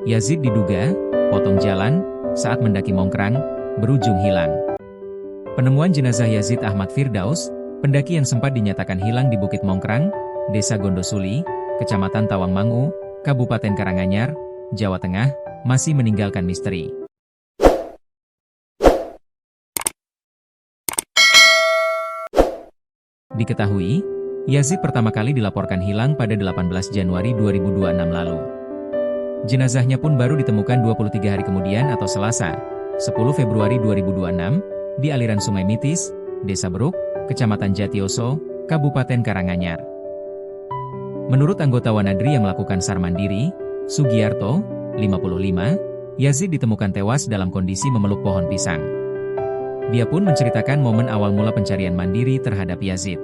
Yazid diduga potong jalan saat mendaki Mongkrang, berujung hilang. Penemuan jenazah Yazid Ahmad Firdaus, pendaki yang sempat dinyatakan hilang di Bukit Mongkrang, Desa Gondosuli, Kecamatan Tawangmangu, Kabupaten Karanganyar, Jawa Tengah, masih meninggalkan misteri. Diketahui, Yazid pertama kali dilaporkan hilang pada 18 Januari 2026 lalu. Jenazahnya pun baru ditemukan 23 hari kemudian atau Selasa, 10 Februari 2026, di aliran Sungai Mitis, Desa Beruk, Kecamatan Jatioso, Kabupaten Karanganyar. Menurut anggota Wanadri yang melakukan SAR mandiri, Sugiarto, 55, Yazid ditemukan tewas dalam kondisi memeluk pohon pisang. Dia pun menceritakan momen awal mula pencarian mandiri terhadap Yazid.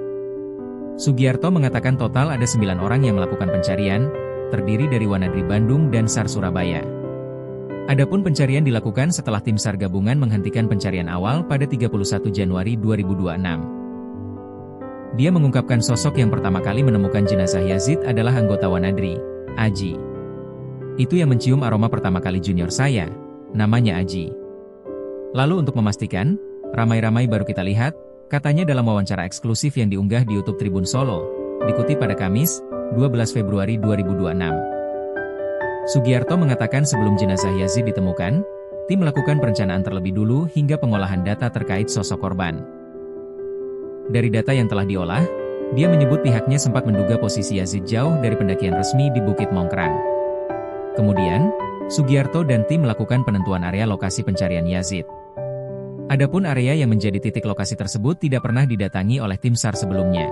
Sugiarto mengatakan total ada 9 orang yang melakukan pencarian, terdiri dari Wanadri Bandung dan SAR Surabaya. Adapun pencarian dilakukan setelah tim SAR gabungan menghentikan pencarian awal pada 31 Januari 2026. Dia mengungkapkan sosok yang pertama kali menemukan jenazah Yazid adalah anggota Wanadri, Aji. Itu yang mencium aroma pertama kali junior saya, namanya Aji. Lalu untuk memastikan, ramai-ramai baru kita lihat, katanya dalam wawancara eksklusif yang diunggah di YouTube Tribun Solo, dikutip pada Kamis, 12 Februari 2026. Sugiarto mengatakan sebelum jenazah Yazid ditemukan, tim melakukan perencanaan terlebih dulu hingga pengolahan data terkait sosok korban. Dari data yang telah diolah, dia menyebut pihaknya sempat menduga posisi Yazid jauh dari pendakian resmi di Bukit Mongkrang. Kemudian, Sugiarto dan tim melakukan penentuan area lokasi pencarian Yazid. Adapun area yang menjadi titik lokasi tersebut tidak pernah didatangi oleh tim SAR sebelumnya.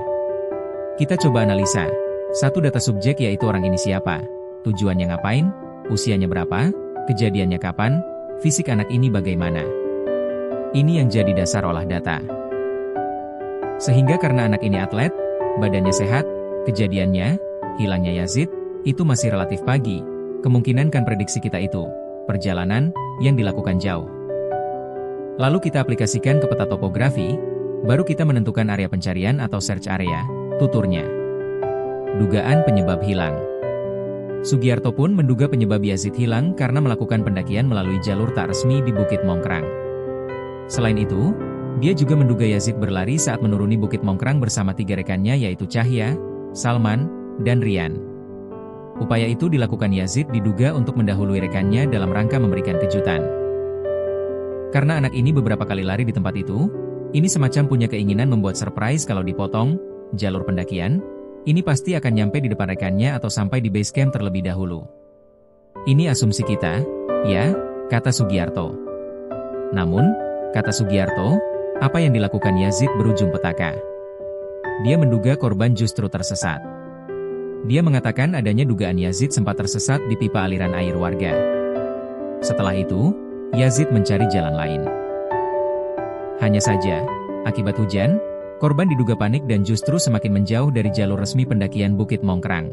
Kita coba analisa. Satu data subjek yaitu orang ini siapa, tujuannya ngapain, usianya berapa, kejadiannya kapan, fisik anak ini bagaimana. Ini yang jadi dasar olah data. Sehingga karena anak ini atlet, badannya sehat, kejadiannya, hilangnya Yazid, itu masih relatif pagi, kemungkinan kan prediksi kita itu, perjalanan, yang dilakukan jauh. Lalu kita aplikasikan ke peta topografi, baru kita menentukan area pencarian atau search area, tuturnya. Dugaan penyebab hilang. Sugiarto pun menduga penyebab Yazid hilang karena melakukan pendakian melalui jalur tak resmi di Bukit Mongkrang. Selain itu, dia juga menduga Yazid berlari saat menuruni Bukit Mongkrang bersama 3 rekannya yaitu Cahya, Salman, dan Rian. Upaya itu dilakukan Yazid diduga untuk mendahului rekannya dalam rangka memberikan kejutan. Karena anak ini beberapa kali lari di tempat itu, ini semacam punya keinginan membuat surprise kalau dipotong jalur pendakian, ini pasti akan nyampe di depan rekannya atau sampai di base camp terlebih dahulu. Ini asumsi kita, ya, kata Sugiarto. Namun, kata Sugiarto, apa yang dilakukan Yazid berujung petaka. Dia menduga korban justru tersesat. Dia mengatakan adanya dugaan Yazid sempat tersesat di pipa aliran air warga. Setelah itu, Yazid mencari jalan lain. Hanya saja, akibat hujan, korban diduga panik dan justru semakin menjauh dari jalur resmi pendakian Bukit Mongkrang.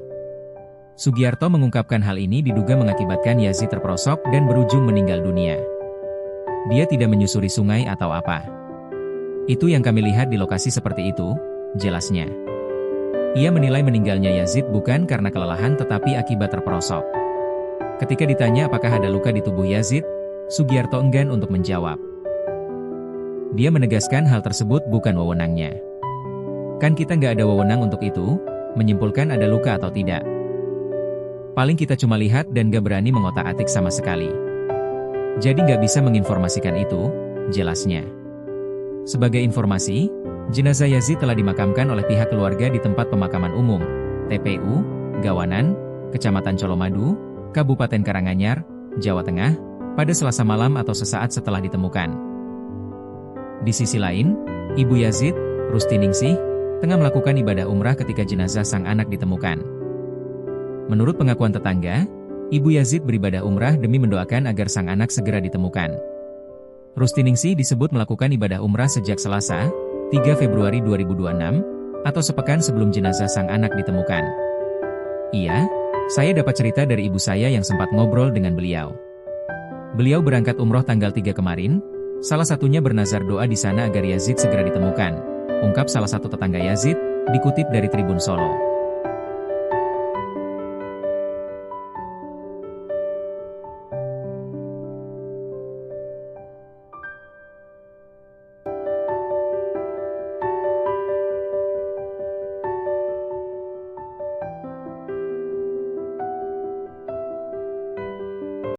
Sugiarto mengungkapkan hal ini diduga mengakibatkan Yazid terperosok dan berujung meninggal dunia. Dia tidak menyusuri sungai atau apa. Itu yang kami lihat di lokasi seperti itu, jelasnya. Ia menilai meninggalnya Yazid bukan karena kelelahan tetapi akibat terperosok. Ketika ditanya apakah ada luka di tubuh Yazid, Sugiarto enggan untuk menjawab. Dia menegaskan hal tersebut bukan wewenangnya. Kan kita nggak ada wewenang untuk itu, menyimpulkan ada luka atau tidak. Paling kita cuma lihat dan nggak berani mengotak-atik sama sekali. Jadi nggak bisa menginformasikan itu, jelasnya. Sebagai informasi, jenazah Yazid telah dimakamkan oleh pihak keluarga di tempat pemakaman umum, TPU, Gawanan, Kecamatan Colomadu, Kabupaten Karanganyar, Jawa Tengah, pada Selasa malam atau sesaat setelah ditemukan. Di sisi lain, Ibu Yazid, Rustiningsih, tengah melakukan ibadah umrah ketika jenazah sang anak ditemukan. Menurut pengakuan tetangga, Ibu Yazid beribadah umrah demi mendoakan agar sang anak segera ditemukan. Rustiningsih disebut melakukan ibadah umrah sejak Selasa, 3 Februari 2026, atau sepekan sebelum jenazah sang anak ditemukan. Iya, saya dapat cerita dari ibu saya yang sempat ngobrol dengan beliau. Beliau berangkat umroh tanggal 3 kemarin, salah satunya bernazar doa di sana agar Yazid segera ditemukan, ungkap salah satu tetangga Yazid, dikutip dari Tribun Solo.